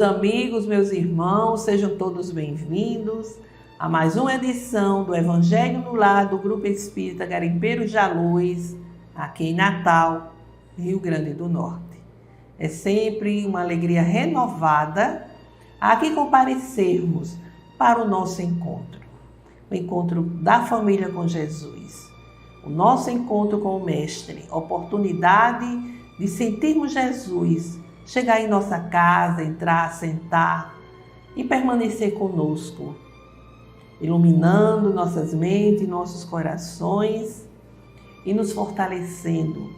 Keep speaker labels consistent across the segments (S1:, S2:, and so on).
S1: amigos, meus irmãos, sejam todos bem-vindos a mais uma edição do Evangelho no Lar do Grupo Espírita Garimpeiros da Luz, aqui em Natal, Rio Grande do Norte. É sempre uma alegria renovada aqui comparecermos para o nosso encontro, o encontro da família com Jesus, o nosso encontro com o Mestre, oportunidade de sentirmos Jesus chegar em nossa casa, entrar, sentar e permanecer conosco, iluminando nossas mentes, nossos corações e nos fortalecendo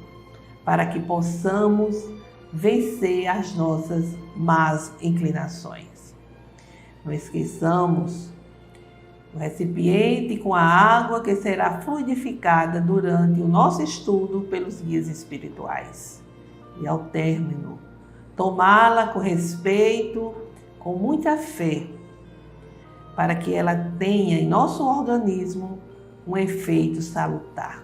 S1: para que possamos vencer as nossas más inclinações. Não esqueçamos o recipiente com a água que será fluidificada durante o nosso estudo pelos guias espirituais. E ao término, tomá-la com respeito, com muita fé, para que ela tenha em nosso organismo um efeito salutar.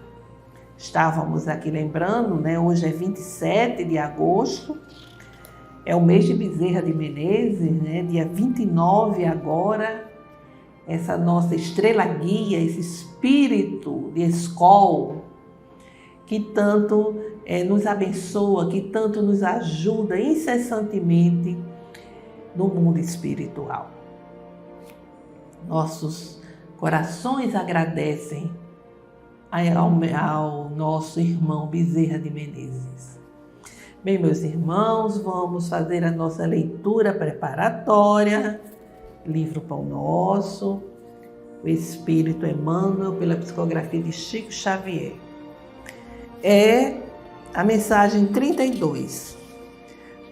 S1: Estávamos aqui lembrando, hoje é 27 de agosto, é o mês de Bezerra de Menezes, dia 29 agora, essa nossa estrela guia, esse espírito de escola, que tanto nos abençoa, que tanto nos ajuda incessantemente no mundo espiritual. Nossos corações agradecem ao nosso irmão Bezerra de Menezes. Bem, meus irmãos, vamos fazer a nossa leitura preparatória, livro Pão Nosso, o Espírito Emmanuel, pela psicografia de Chico Xavier. É a mensagem 32.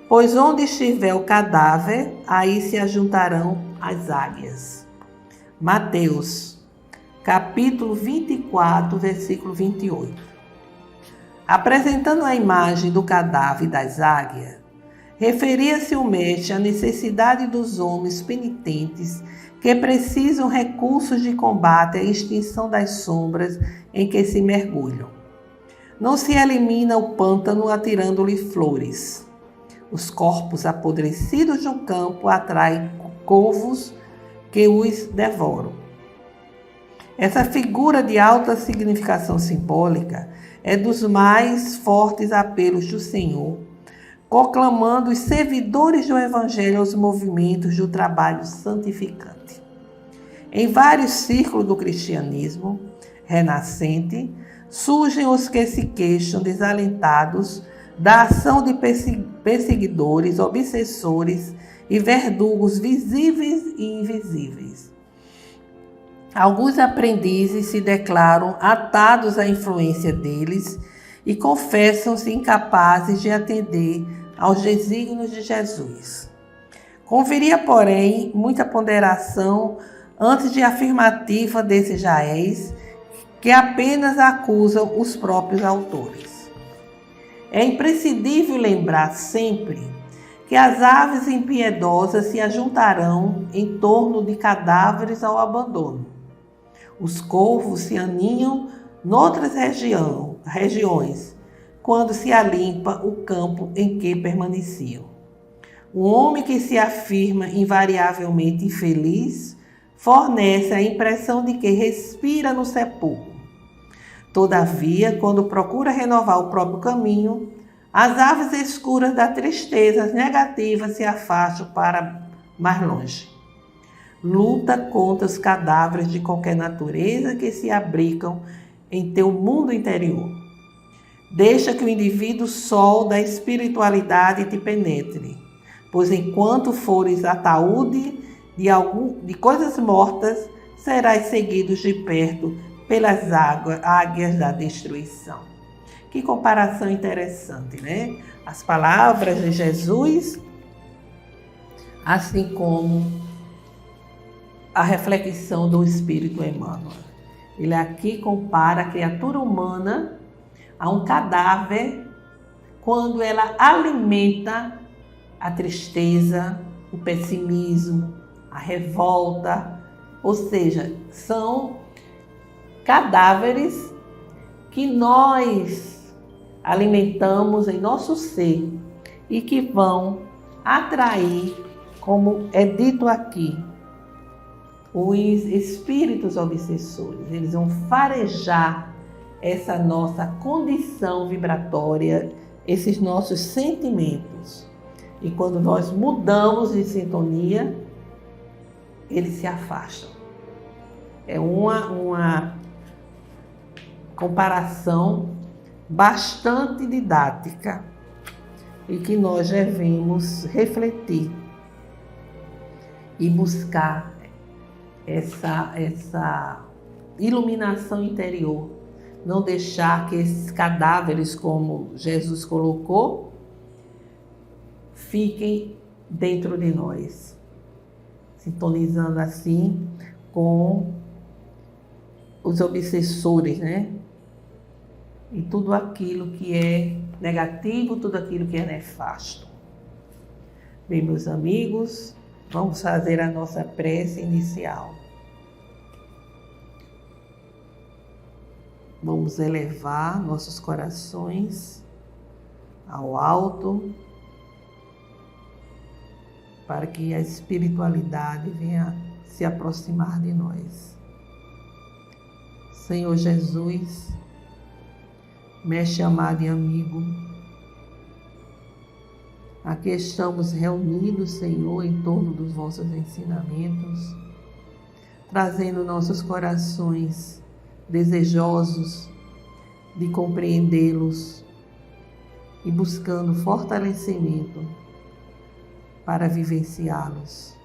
S1: Pois onde estiver o cadáver, aí se ajuntarão as águias. Mateus, capítulo 24, versículo 28. Apresentando a imagem do cadáver e das águias, referia-se o mestre à necessidade dos homens penitentes que precisam recursos de combate à extinção das sombras em que se mergulham. Não se elimina o pântano atirando-lhe flores. Os corpos apodrecidos do campo atraem corvos que os devoram. Essa figura de alta significação simbólica é dos mais fortes apelos do Senhor, proclamando os servidores do Evangelho aos movimentos do trabalho santificante. Em vários círculos do cristianismo renascente, surgem os que se queixam desalentados da ação de perseguidores, obsessores e verdugos visíveis e invisíveis. Alguns aprendizes se declaram atados à influência deles e confessam-se incapazes de atender aos desígnios de Jesus. Conviria, porém, muita ponderação antes de afirmativa desses jaéis que apenas acusam os próprios autores. É imprescindível lembrar sempre que as aves impiedosas se ajuntarão em torno de cadáveres ao abandono. Os corvos se aninham noutras regiões, quando se alimpa o campo em que permaneciam. O homem que se afirma invariavelmente infeliz fornece a impressão de que respira no sepulcro. Todavia, quando procura renovar o próprio caminho, as aves escuras da tristeza negativa se afastam para mais longe. Luta contra os cadáveres de qualquer natureza que se abrigam em teu mundo interior. Deixa que o indivíduo sol da espiritualidade te penetre, pois enquanto fores ataúde de coisas mortas, serás seguido de perto pelas águias da destruição. Que comparação interessante, né? As palavras de Jesus, assim como a reflexão do Espírito Emmanuel. Ele aqui compara a criatura humana a um cadáver quando ela alimenta a tristeza, o pessimismo, a revolta, ou seja, são cadáveres que nós alimentamos em nosso ser e que vão atrair como é dito aqui, os espíritos obsessores, eles vão farejar essa nossa condição vibratória, esses nossos sentimentos. E quando nós mudamos de sintonia, eles se afastam. É uma comparação bastante didática e que nós devemos refletir e buscar essa iluminação interior. Não deixar que esses cadáveres, como Jesus colocou, fiquem dentro de nós, sintonizando assim com os obsessores, né? E tudo aquilo que é negativo, tudo aquilo que é nefasto. Bem, meus amigos, vamos fazer a nossa prece inicial. Vamos elevar nossos corações ao alto, para que a espiritualidade venha se aproximar de nós. Senhor Jesus, mestre amado e amigo, aqui estamos reunidos, Senhor, em torno dos vossos ensinamentos, trazendo nossos corações desejosos de compreendê-los e buscando fortalecimento para vivenciá-los,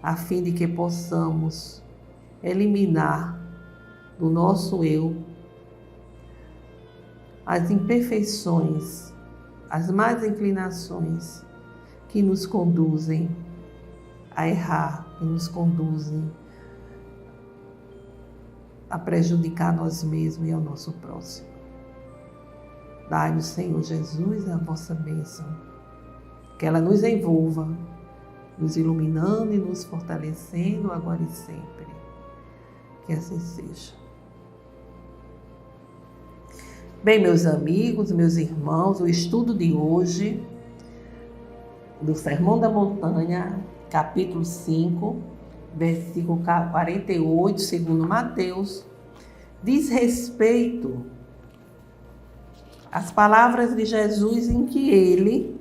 S1: a fim de que possamos eliminar do nosso eu as imperfeições, as más inclinações que nos conduzem a errar, que nos conduzem a prejudicar nós mesmos e ao nosso próximo. Dai-nos, Senhor Jesus, a vossa bênção, que ela nos envolva, nos iluminando e nos fortalecendo agora e sempre. Que assim seja. Bem, meus amigos, meus irmãos, o estudo de hoje do Sermão da Montanha, capítulo 5, versículo 48, segundo Mateus, diz respeito às palavras de Jesus em que ele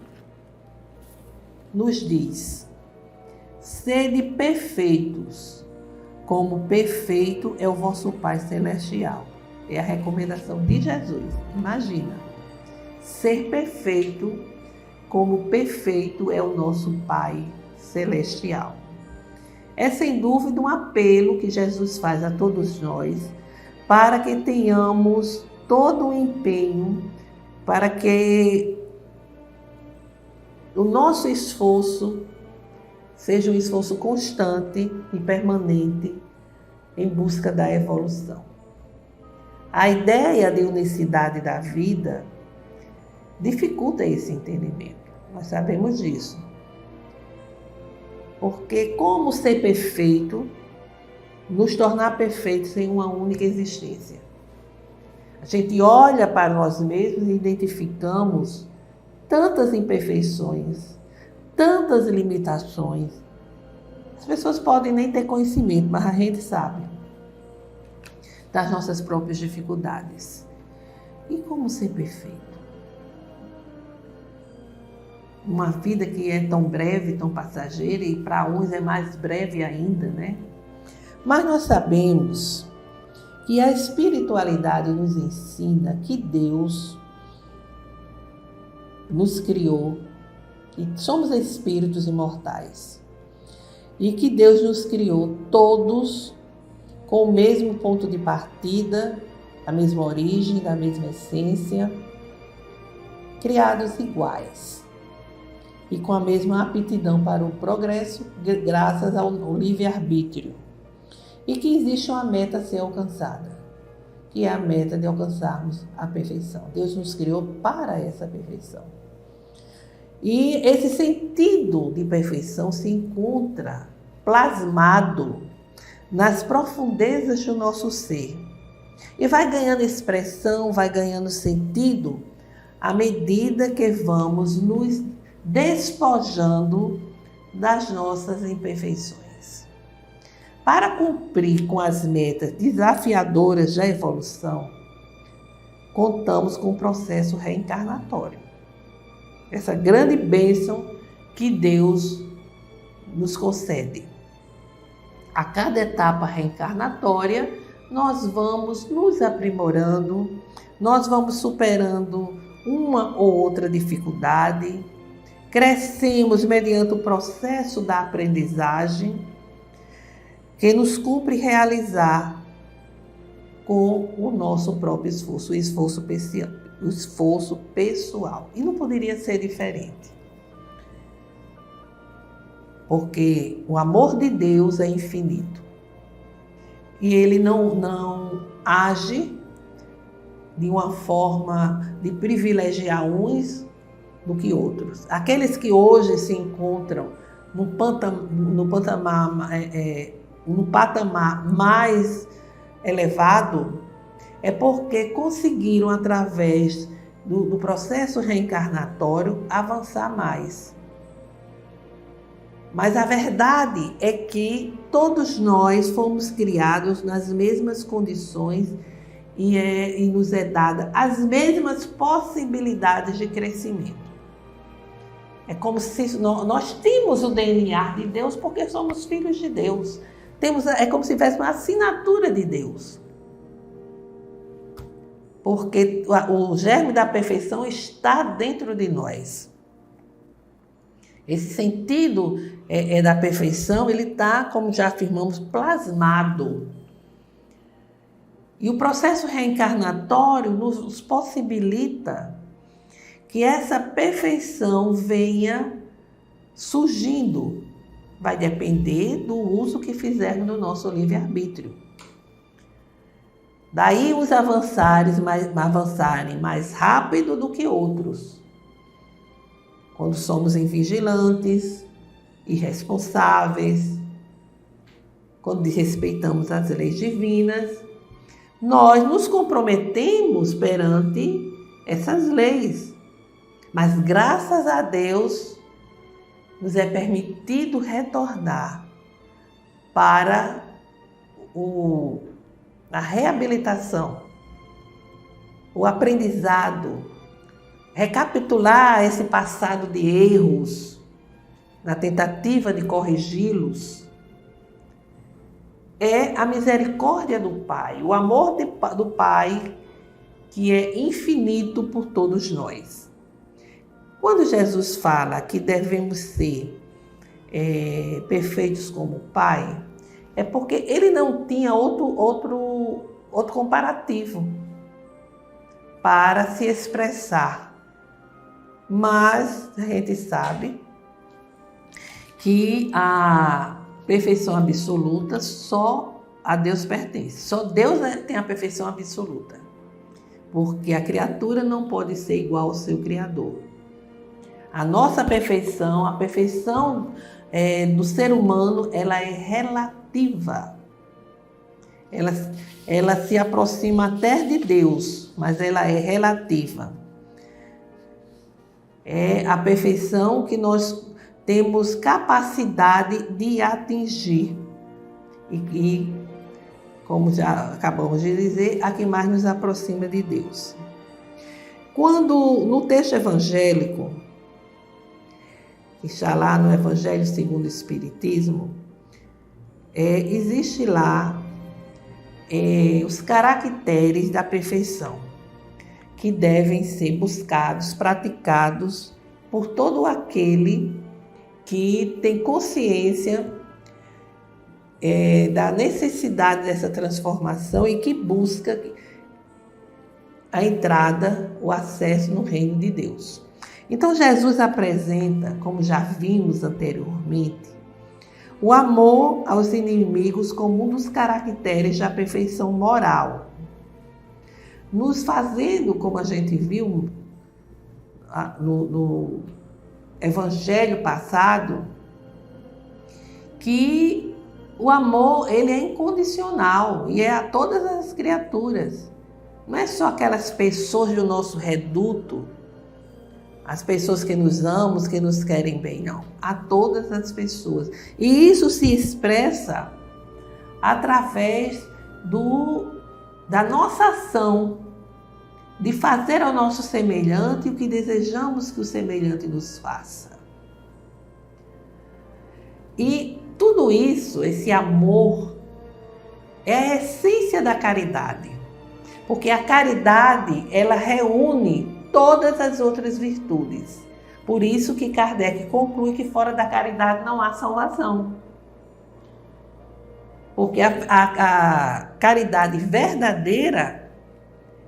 S1: nos diz: sede perfeitos, como perfeito é o vosso Pai Celestial. É a recomendação de Jesus. Imagina, ser perfeito como perfeito é o nosso Pai Celestial. É sem dúvida um apelo que Jesus faz a todos nós para que tenhamos todo o empenho para que o nosso esforço seja um esforço constante e permanente em busca da evolução. A ideia de unicidade da vida dificulta esse entendimento. Nós sabemos disso. Porque como ser perfeito, nos tornar perfeitos em uma única existência? A gente olha para nós mesmos e identificamos tantas imperfeições, tantas limitações. As pessoas podem nem ter conhecimento, mas a gente sabe das nossas próprias dificuldades. E como ser perfeito? Uma vida que é tão breve, tão passageira, e para uns é mais breve ainda, né? Mas nós sabemos que a espiritualidade nos ensina que Deus nos criou, e somos espíritos imortais, e que Deus nos criou todos com o mesmo ponto de partida, a mesma origem, da mesma essência, criados iguais e com a mesma aptidão para o progresso, graças ao livre-arbítrio, e que existe uma meta a ser alcançada, que é a meta de alcançarmos a perfeição. Deus nos criou para essa perfeição. E esse sentido de perfeição se encontra plasmado nas profundezas do nosso ser. E vai ganhando expressão, vai ganhando sentido à medida que vamos nos despojando das nossas imperfeições. Para cumprir com as metas desafiadoras da evolução, contamos com o processo reencarnatório. Essa grande bênção que Deus nos concede. A cada etapa reencarnatória, nós vamos nos aprimorando, nós vamos superando uma ou outra dificuldade, crescemos mediante o processo da aprendizagem que nos cumpre realizar com o nosso próprio esforço, o esforço pessoal. E não poderia ser diferente. Porque o amor de Deus é infinito. E Ele não age de uma forma de privilegiar uns do que outros. Aqueles que hoje se encontram no patamar mais elevado, é porque conseguiram, através do processo reencarnatório, avançar mais. Mas a verdade é que todos nós fomos criados nas mesmas condições e nos é dada as mesmas possibilidades de crescimento. É como se nós temos o DNA de Deus porque somos filhos de Deus. É como se tivesse uma assinatura de Deus. Porque o germe da perfeição está dentro de nós. Esse sentido da perfeição, ele está, como já afirmamos, plasmado. E o processo reencarnatório nos possibilita que essa perfeição venha surgindo. Vai depender do uso que fizermos do nosso livre-arbítrio. Daí uns avançarem mais rápido do que outros. Quando somos invigilantes, irresponsáveis, quando desrespeitamos as leis divinas, nós nos comprometemos perante essas leis. Mas graças a Deus, nos é permitido retornar para a reabilitação, o aprendizado, recapitular esse passado de erros, na tentativa de corrigi-los. É a misericórdia do Pai, o amor do Pai, que é infinito por todos nós. Quando Jesus fala que devemos ser perfeitos como o Pai, é porque ele não tinha outro comparativo para se expressar. Mas a gente sabe que a perfeição absoluta só a Deus pertence. Só Deus tem a perfeição absoluta. Porque a criatura não pode ser igual ao seu Criador. A nossa perfeição, a perfeição do ser humano, ela é relativa. Ela se aproxima até de Deus, mas ela é relativa. É a perfeição que nós temos capacidade de atingir. E como já acabamos de dizer, a que mais nos aproxima de Deus. Quando no texto evangélico, que está lá no Evangelho segundo o Espiritismo, existe lá os caracteres da perfeição, que devem ser buscados, praticados por todo aquele que tem consciência da necessidade dessa transformação e que busca a entrada, o acesso no reino de Deus. Então Jesus apresenta, como já vimos anteriormente, o amor aos inimigos como um dos caracteres da perfeição moral, nos fazendo, como a gente viu no Evangelho passado, que o amor ele é incondicional e é a todas as criaturas. Não é só aquelas pessoas do nosso reduto, as pessoas que nos amam, que nos querem bem, não. A todas as pessoas. E isso se expressa através da nossa ação de fazer ao nosso semelhante o que desejamos que o semelhante nos faça. E tudo isso, esse amor, é a essência da caridade. Porque a caridade, ela reúne todas as outras virtudes. Por isso que Kardec conclui que fora da caridade não há salvação. Porque a caridade verdadeira,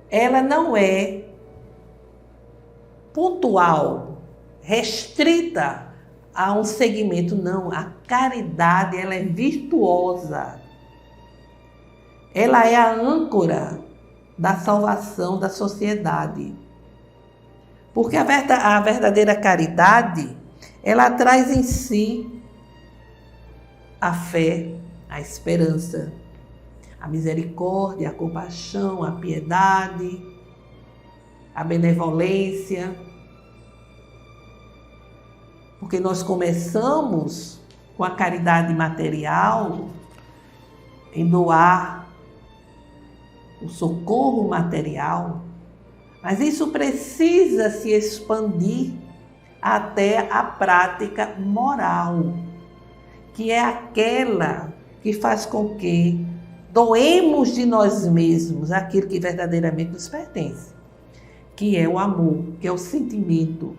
S1: ela não é pontual, restrita a um segmento, não. A caridade, ela é virtuosa. Ela é a âncora da salvação da sociedade. Porque a verdadeira caridade, ela traz em si a fé, a esperança, a misericórdia, a compaixão, a piedade, a benevolência. Porque nós começamos com a caridade material, em doar o socorro material, mas isso precisa se expandir até a prática moral, que é aquela que faz com que doemos de nós mesmos aquilo que verdadeiramente nos pertence, que é o amor, que é o sentimento,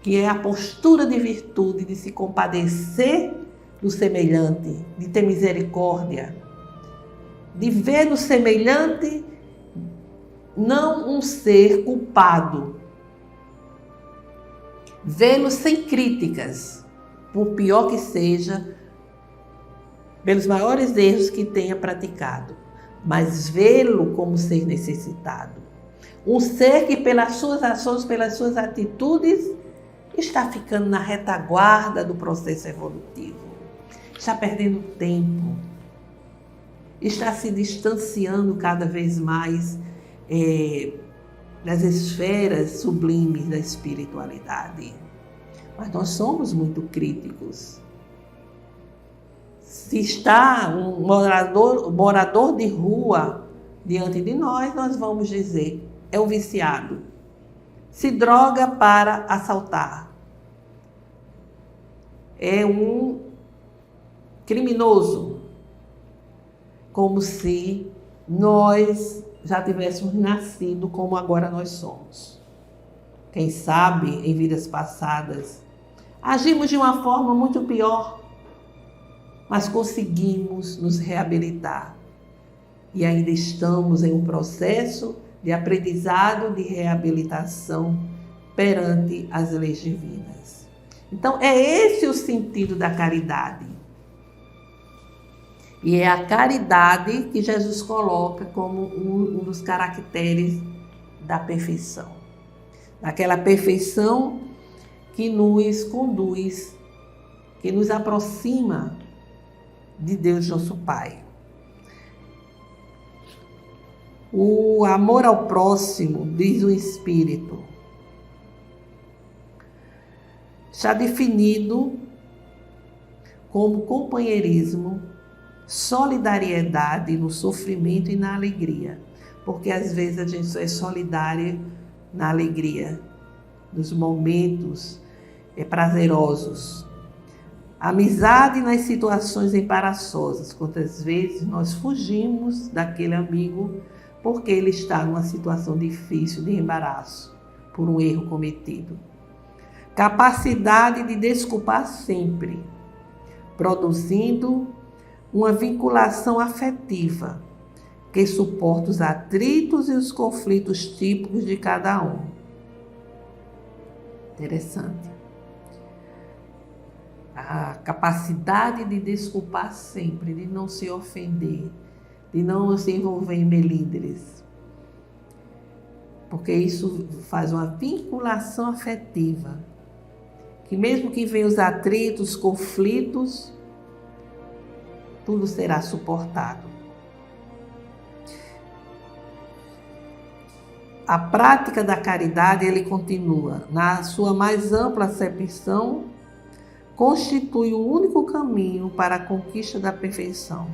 S1: que é a postura de virtude, de se compadecer do semelhante, de ter misericórdia, de ver no semelhante não um ser culpado, vê-lo sem críticas, por pior que seja, pelos maiores erros que tenha praticado, mas vê-lo como ser necessitado. Um ser que pelas suas ações, pelas suas atitudes, está ficando na retaguarda do processo evolutivo, está perdendo tempo, está se distanciando cada vez mais das esferas sublimes da espiritualidade. Mas nós somos muito críticos. Se está um morador de rua diante de nós, nós vamos dizer, é um viciado. Se droga para assaltar. É um criminoso. Como se nós já tivéssemos nascido como agora nós somos. Quem sabe, em vidas passadas, agimos de uma forma muito pior, mas conseguimos nos reabilitar. E ainda estamos em um processo de aprendizado, de reabilitação perante as leis divinas. Então, é esse o sentido da caridade. E é a caridade que Jesus coloca como um dos caracteres da perfeição. Daquela perfeição que nos conduz, que nos aproxima de Deus nosso Pai. O amor ao próximo, diz o Espírito, está definido como companheirismo, solidariedade no sofrimento e na alegria, porque às vezes a gente só é solidária na alegria, nos momentos prazerosos. Amizade nas situações embaraçosas, quantas vezes nós fugimos daquele amigo porque ele está numa situação difícil de embaraço, por um erro cometido. Capacidade de desculpar sempre, produzindo uma vinculação afetiva que suporta os atritos e os conflitos típicos de cada um. Interessante. A capacidade de desculpar sempre, de não se ofender, de não se envolver em melindres. Porque isso faz uma vinculação afetiva, que mesmo que venham os atritos, conflitos, tudo será suportado. A prática da caridade, ele continua, na sua mais ampla acepção, constitui o único caminho para a conquista da perfeição,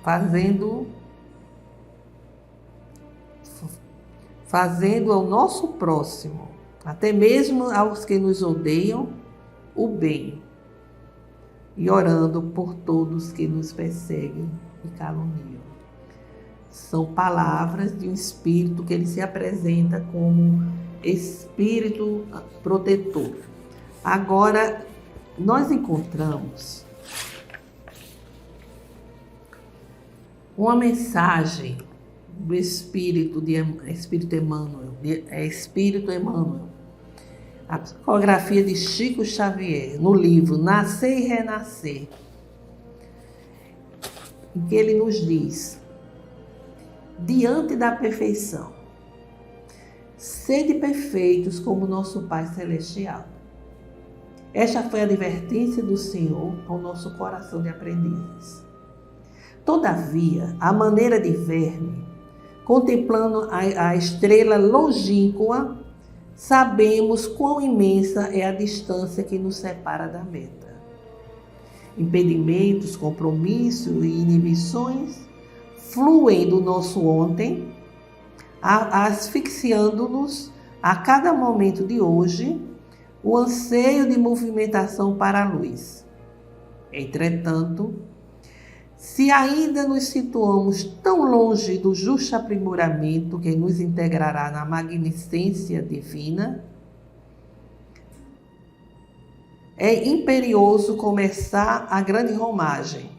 S1: fazendo ao nosso próximo, até mesmo aos que nos odeiam, o bem, e orando por todos que nos perseguem e caluniam. São palavras de um espírito que ele se apresenta como espírito protetor. Agora, nós encontramos uma mensagem do Espírito Emmanuel, a psicografia de Chico Xavier, no livro Nascer e Renascer, em que ele nos diz: diante da perfeição, sede perfeitos como nosso Pai Celestial. Esta foi a advertência do Senhor ao nosso coração de aprendizes. Todavia, à maneira de ver-me, contemplando a estrela longínqua, sabemos quão imensa é a distância que nos separa da meta. Impedimentos, compromissos e inibições fluem do nosso ontem, asfixiando-nos a cada momento de hoje o anseio de movimentação para a luz. Entretanto, se ainda nos situamos tão longe do justo aprimoramento que nos integrará na magnificência divina, é imperioso começar a grande romagem,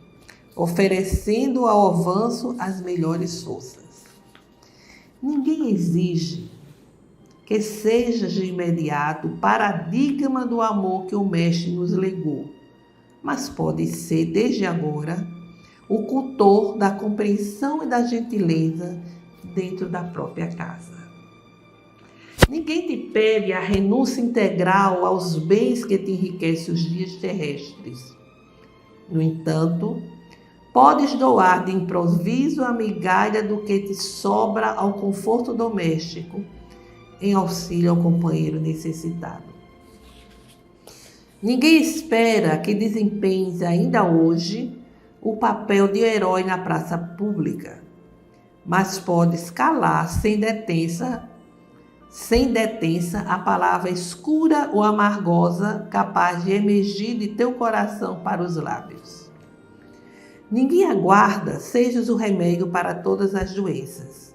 S1: oferecendo ao avanço as melhores forças. Ninguém exige que seja de imediato o paradigma do amor que o Mestre nos legou, mas pode ser, desde agora, o cultor da compreensão e da gentileza dentro da própria casa. Ninguém te pede a renúncia integral aos bens que te enriquecem os dias terrestres. No entanto, podes doar de improviso a migalha do que te sobra ao conforto doméstico, em auxílio ao companheiro necessitado. Ninguém espera que desempenhes ainda hoje o papel de herói na praça pública, mas podes calar sem detença a palavra escura ou amargosa capaz de emergir de teu coração para os lábios. Ninguém aguarda sejas o remédio para todas as doenças.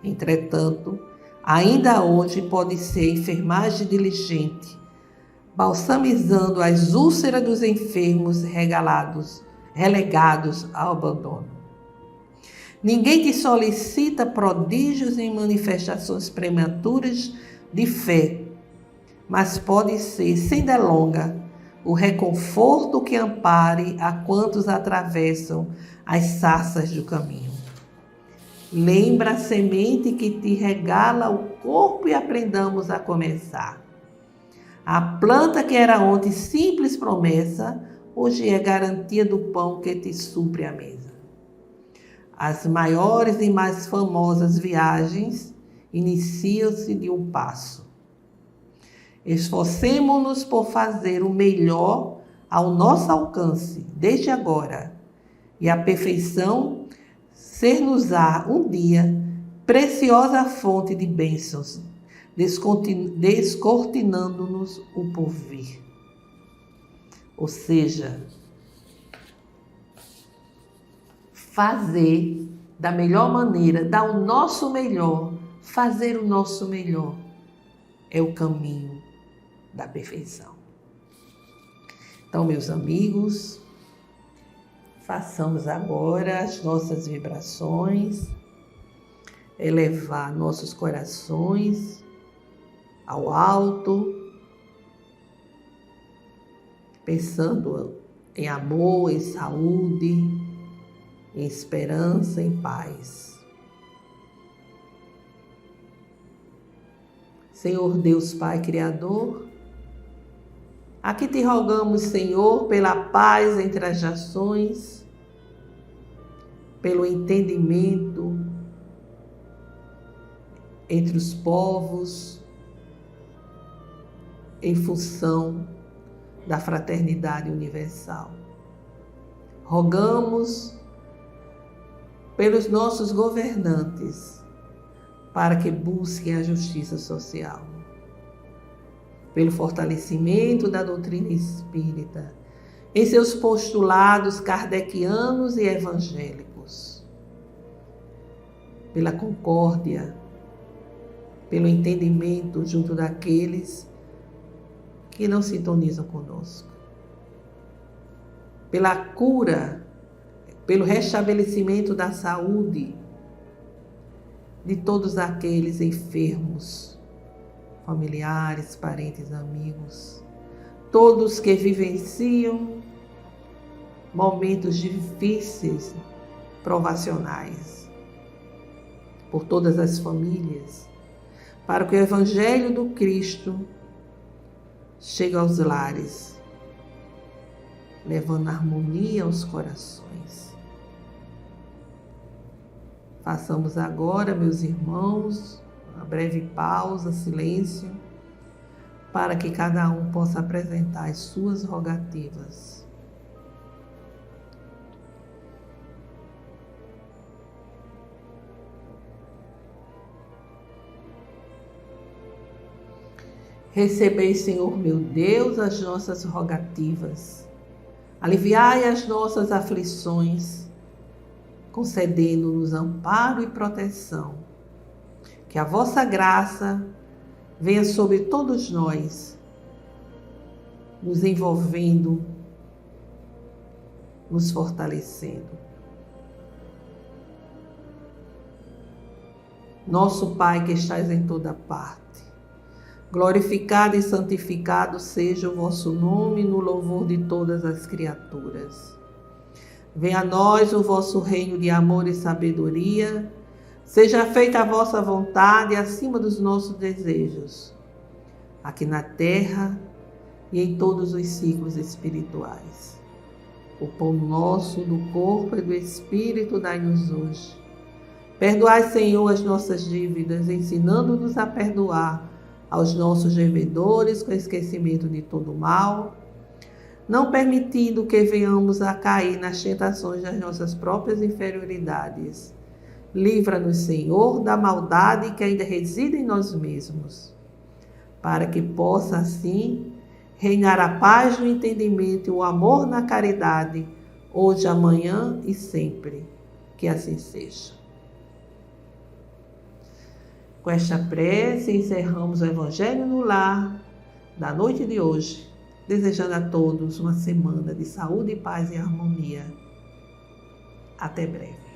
S1: Entretanto, ainda hoje pode ser enfermagem diligente, balsamizando as úlceras dos enfermos relegados ao abandono. Ninguém te solicita prodígios em manifestações prematuras de fé, mas pode ser, sem delonga, o reconforto que ampare a quantos atravessam as sarças do caminho. Lembra a semente que te regala o corpo e aprendamos a começar. A planta que era ontem simples promessa, hoje é garantia do pão que te supre a mesa. As maiores e mais famosas viagens iniciam-se de um passo. Esforcemo-nos por fazer o melhor ao nosso alcance, desde agora, e a perfeição ser-nos-á um dia preciosa fonte de bênçãos, descortinando-nos o porvir. Ou seja, fazer da melhor maneira, dar o nosso melhor, fazer o nosso melhor é o caminho da perfeição. Então, meus amigos, façamos agora as nossas vibrações, elevar nossos corações ao alto, pensando em amor, em saúde, em esperança, em paz. Senhor Deus Pai Criador, aqui te rogamos, Senhor, pela paz entre as nações, pelo entendimento entre os povos, em função da fraternidade universal. Rogamos pelos nossos governantes para que busquem a justiça social, pelo fortalecimento da doutrina espírita em seus postulados kardecianos e evangélicos, pela concórdia, pelo entendimento junto daqueles que não sintonizam conosco, pela cura, pelo restabelecimento da saúde de todos aqueles enfermos, familiares, parentes, amigos, todos que vivenciam momentos difíceis, provacionais, por todas as famílias, para que o Evangelho do Cristo chegue aos lares, levando harmonia aos corações. Façamos agora, meus irmãos, uma breve pausa, silêncio, para que cada um possa apresentar as suas rogativas. Recebei, Senhor meu Deus, as nossas rogativas. Aliviai as nossas aflições, concedendo-nos amparo e proteção. Que a vossa graça venha sobre todos nós, nos envolvendo, nos fortalecendo. Nosso Pai que estás em toda parte, glorificado e santificado seja o vosso nome no louvor de todas as criaturas. Venha a nós o vosso reino de amor e sabedoria. Seja feita a vossa vontade acima dos nossos desejos, aqui na terra e em todos os ciclos espirituais. O pão nosso do corpo e do espírito dai-nos hoje. Perdoai, Senhor, as nossas dívidas, ensinando-nos a perdoar aos nossos devedores com esquecimento de todo mal, não permitindo que venhamos a cair nas tentações das nossas próprias inferioridades. Livra-nos, Senhor, da maldade que ainda reside em nós mesmos, para que possa, assim, reinar a paz no entendimento e o amor na caridade, hoje, amanhã e sempre. Que assim seja. Com esta prece, encerramos o Evangelho no Lar da noite de hoje, desejando a todos uma semana de saúde, paz e harmonia. Até breve.